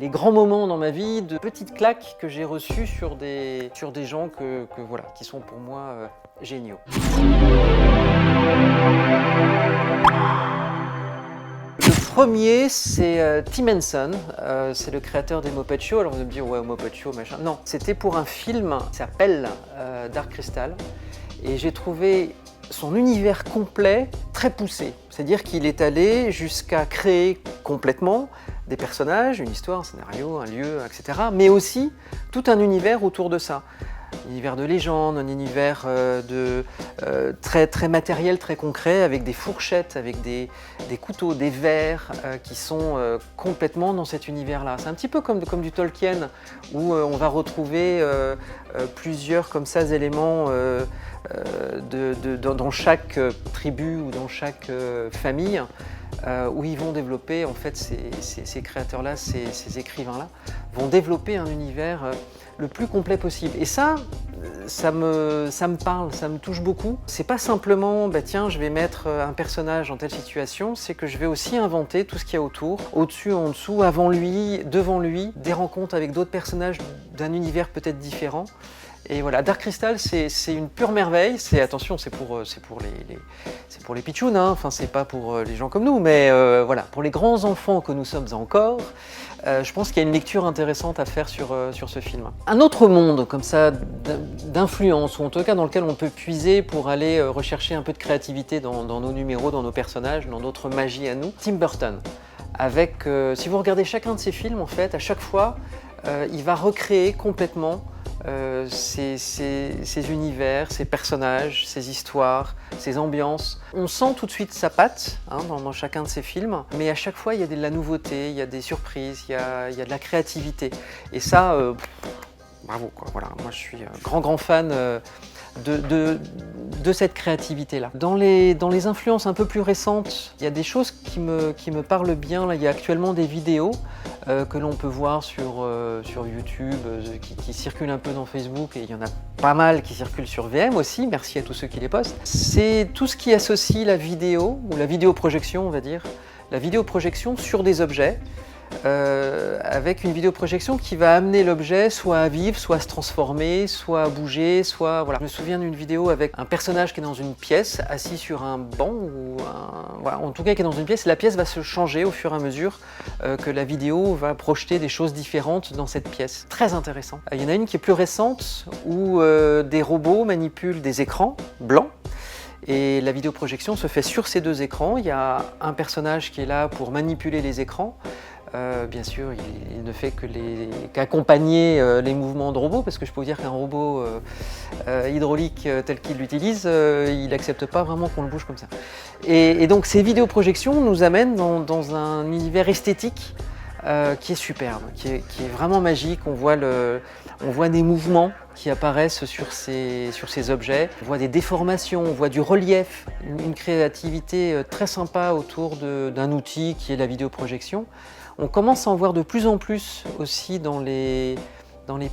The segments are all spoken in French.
les grands moments dans ma vie, de petites claques que j'ai reçues sur des gens voilà, qui sont pour moi géniaux. Le premier, c'est Tim Henson, c'est le créateur des Muppet Show. Alors vous allez me dire, ouais, Muppet Show, machin. Non, c'était pour un film qui s'appelle Dark Crystal. Et j'ai trouvé son univers complet très poussé. C'est-à-dire qu'il est allé jusqu'à créer complètement des personnages, une histoire, un scénario, un lieu, etc. Mais aussi tout un univers autour de ça. Un univers de légende, un univers très matériel, très concret, avec des fourchettes, avec des couteaux, des verres qui sont complètement dans cet univers-là. C'est un petit peu comme du Tolkien, où on va retrouver plusieurs comme ça éléments dans chaque tribu ou dans chaque famille, où ils vont développer, en fait, ces créateurs-là, ces écrivains-là, vont développer un univers le plus complet possible. Et ça me parle, ça me touche beaucoup. C'est pas simplement, bah tiens, je vais mettre un personnage dans telle situation, c'est que je vais aussi inventer tout ce qu'il y a autour, au-dessus, en dessous, avant lui, devant lui, des rencontres avec d'autres personnages d'un univers peut-être différent. Et voilà, Dark Crystal, c'est une pure merveille. Attention, c'est pour les pitchouns, hein. Enfin, c'est pas pour les gens comme nous, mais voilà, pour les grands enfants que nous sommes encore, je pense qu'il y a une lecture intéressante à faire sur ce film. Un autre monde comme ça d'influence, ou en tout cas dans lequel on peut puiser pour aller rechercher un peu de créativité dans nos numéros, dans nos personnages, dans notre magie à nous, Tim Burton. Avec, si vous regardez chacun de ses films, en fait, à chaque fois, il va recréer complètement ces univers, ces personnages, ces histoires, ces ambiances. On sent tout de suite sa patte dans chacun de ses films, mais à chaque fois il y a de la nouveauté, il y a des surprises, il y a de la créativité. Et ça, bravo, quoi. Voilà, moi je suis grand fan de cette créativité-là. Dans les influences un peu plus récentes, il y a des choses qui me parlent bien. Là, il y a actuellement des vidéos que l'on peut voir sur YouTube, qui circulent un peu dans Facebook, et il y en a pas mal qui circulent sur VM aussi, merci à tous ceux qui les postent. C'est tout ce qui associe la vidéo, ou la vidéoprojection, on va dire, la vidéoprojection sur des objets, avec une vidéoprojection qui va amener l'objet soit à vivre, soit à se transformer, soit à bouger, soit... Voilà. Je me souviens d'une vidéo avec un personnage qui est dans une pièce, assis sur un banc, voilà, en tout cas qui est dans une pièce, et la pièce va se changer au fur et à mesure que la vidéo va projeter des choses différentes dans cette pièce. Très intéressant. Il y en a une qui est plus récente, où des robots manipulent des écrans blancs, et la vidéoprojection se fait sur ces deux écrans. Il y a un personnage qui est là pour manipuler les écrans. Bien sûr, il ne fait qu'accompagner les mouvements de robots, parce que je peux vous dire qu'un robot hydraulique tel qu'il l'utilise, il n'accepte pas vraiment qu'on le bouge comme ça. Et donc ces vidéoprojections nous amènent dans un univers esthétique qui est superbe, qui est vraiment magique. On voit des mouvements qui apparaissent sur ces objets, on voit des déformations, on voit du relief, une créativité très sympa autour d'un outil qui est la vidéoprojection. On commence à en voir de plus en plus aussi dans les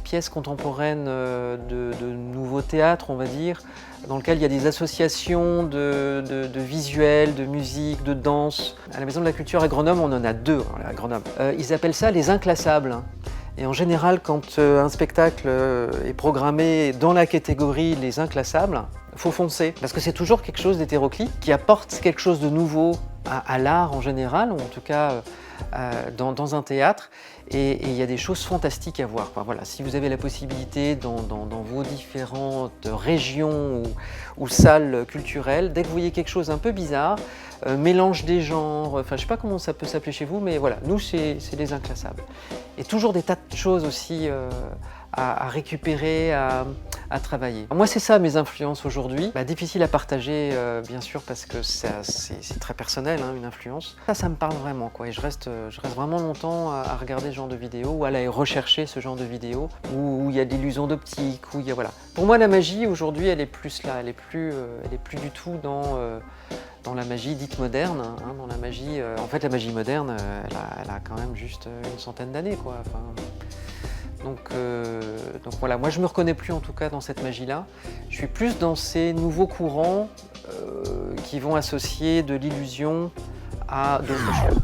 pièces contemporaines de nouveaux théâtres, on va dire, dans lesquelles il y a des associations de visuels, de musique, de danse. À la Maison de la Culture à Grenoble, on en a deux à Grenoble. Ils appellent ça les inclassables. Et en général, quand un spectacle est programmé dans la catégorie les inclassables, il faut foncer, parce que c'est toujours quelque chose d'hétéroclite qui apporte quelque chose de nouveau à l'art en général, ou en tout cas dans un théâtre, et il y a des choses fantastiques à voir, quoi. Voilà, si vous avez la possibilité dans vos différentes régions ou salles culturelles, dès que vous voyez quelque chose un peu bizarre, mélange des genres, enfin je sais pas comment ça peut s'appeler chez vous, mais voilà, nous c'est les inclassables. Et toujours des tas de choses aussi à récupérer, à travailler. Moi c'est ça mes influences aujourd'hui. Difficile à partager bien sûr, parce que c'est très personnel, une influence. Ça me parle vraiment, quoi, et je reste vraiment longtemps à regarder ce genre de vidéos, ou à aller rechercher ce genre de vidéos où il y a de l'illusion d'optique, où il y a, voilà. Pour moi la magie aujourd'hui elle est plus là, elle est plus du tout dans la magie dite moderne, dans la magie... en fait la magie moderne elle a quand même juste une centaine d'années, quoi. Enfin, donc voilà, moi je me reconnais plus en tout cas dans cette magie-là. Je suis plus dans ces nouveaux courants qui vont associer de l'illusion à d'autres choses.